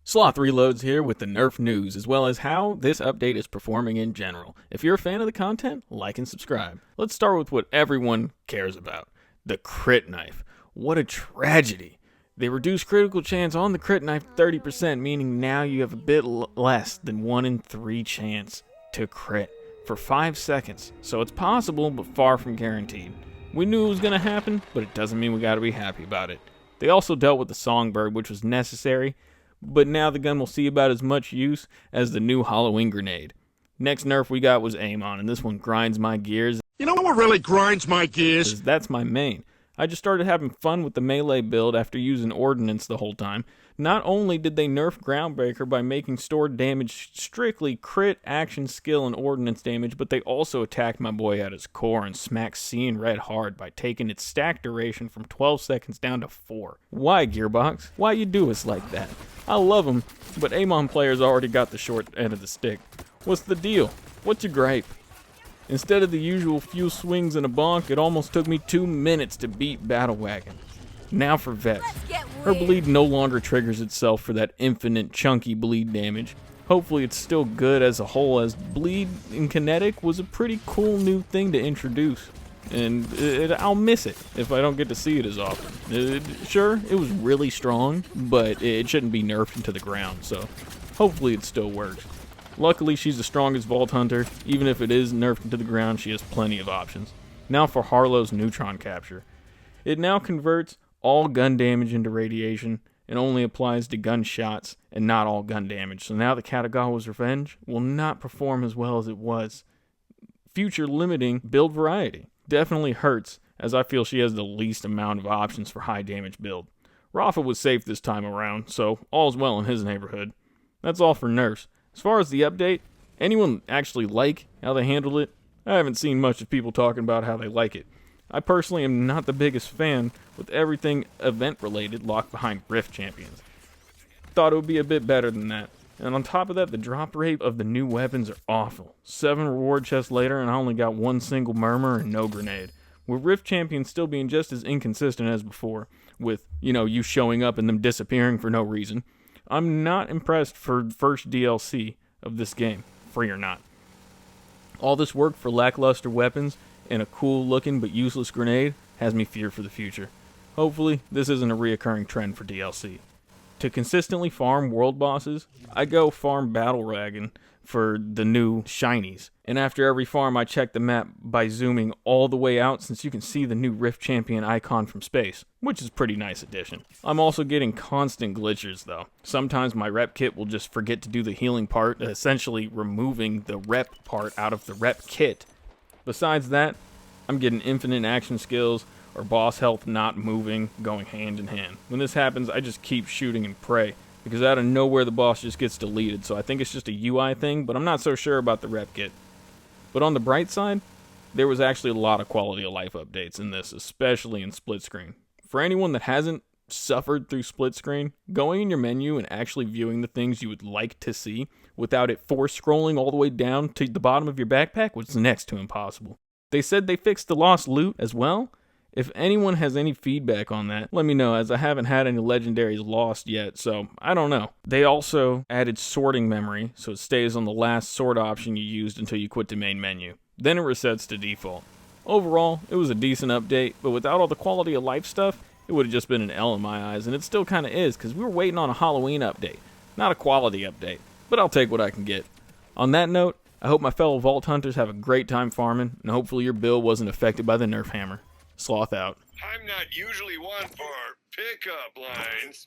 Sloth Reloads here with the Nerf news, as well as how this update is performing in general. If you're a fan of the content, like and subscribe. Let's start with what everyone cares about, the crit knife. What a tragedy. They reduced critical chance on the crit knife 30%, meaning now you have a bit less than 1 in 3 chance to crit for 5 seconds. So it's possible, but far from guaranteed. We knew it was going to happen, but it doesn't mean we got to be happy about it. They also dealt with the Songbird, which was necessary, but now the gun will see about as much use as the new Halloween grenade. Next nerf we got was Amon, and this one grinds my gears. You know what really grinds my gears? That's my main. I just started having fun with the melee build after using Ordnance the whole time. Not only did they nerf Groundbreaker by making stored damage strictly crit, action, skill, and Ordnance damage, but they also attacked my boy at his core and smacked C and Red hard by taking its stack duration from 12 seconds down to 4. Why, Gearbox? Why you do us like that? I love them, but Amon players already got the short end of the stick. What's the deal? What's your gripe? Instead of the usual few swings and a bonk, it almost took me 2 minutes to beat Battle Wagon. Now for Vex. Her bleed no longer triggers itself for that infinite chunky bleed damage. Hopefully it's still good as a whole, as bleed in kinetic was a pretty cool new thing to introduce. And I'll miss it if I don't get to see it as often. Sure, it was really strong, but it shouldn't be nerfed into the ground, so hopefully it still works. Luckily, she's the strongest Vault Hunter. Even if it is nerfed into the ground, she has plenty of options. Now for Harlow's Neutron Capture. It now converts all gun damage into radiation and only applies to gunshots and not all gun damage. So now the Katagawa's Revenge will not perform as well as it was. Future limiting build variety. Definitely hurts, as I feel she has the least amount of options for high damage build. Rafa was safe this time around, so all's well in his neighborhood. That's all for nerfs. As far as the update, anyone actually like how they handled it? I haven't seen much of people talking about how they like it. I personally am not the biggest fan with everything event-related locked behind Rift Champions. Thought it would be a bit better than that. And on top of that, the drop rate of the new weapons are awful. 7 reward chests later and I only got 1 single murmur and no grenade. With Rift Champions still being just as inconsistent as before, with, you showing up and them disappearing for no reason. I'm not impressed for first DLC of this game, free or not. All this work for lackluster weapons and a cool looking but useless grenade has me feared for the future. Hopefully, this isn't a reoccurring trend for DLC. To consistently farm world bosses, I go farm Battle Wagon for the new shinies. And after every farm, I check the map by zooming all the way out, since you can see the new Rift Champion icon from space, which is a pretty nice addition. I'm also getting constant glitches though. Sometimes my rep kit will just forget to do the healing part, essentially removing the rep part out of the rep kit. Besides that, I'm getting infinite action skills or boss health not moving, going hand in hand. When this happens, I just keep shooting and pray, because out of nowhere the boss just gets deleted, so I think it's just a UI thing, but I'm not so sure about the rep kit. But on the bright side, there was actually a lot of quality of life updates in this, especially in split screen. For anyone that hasn't suffered through split screen, going in your menu and actually viewing the things you would like to see without it force scrolling all the way down to the bottom of your backpack was next to impossible. They said they fixed the lost loot as well. If anyone has any feedback on that, let me know, as I haven't had any legendaries lost yet, so I don't know. They also added sorting memory, so it stays on the last sort option you used until you quit the main menu. Then it resets to default. Overall, it was a decent update, but without all the quality of life stuff, it would have just been an L in my eyes, and it still kind of is, because we were waiting on a Halloween update, not a quality update, but I'll take what I can get. On that note, I hope my fellow Vault Hunters have a great time farming, and hopefully your build wasn't affected by the Nerf hammer. Sloth out. I'm not usually one for pickup lines.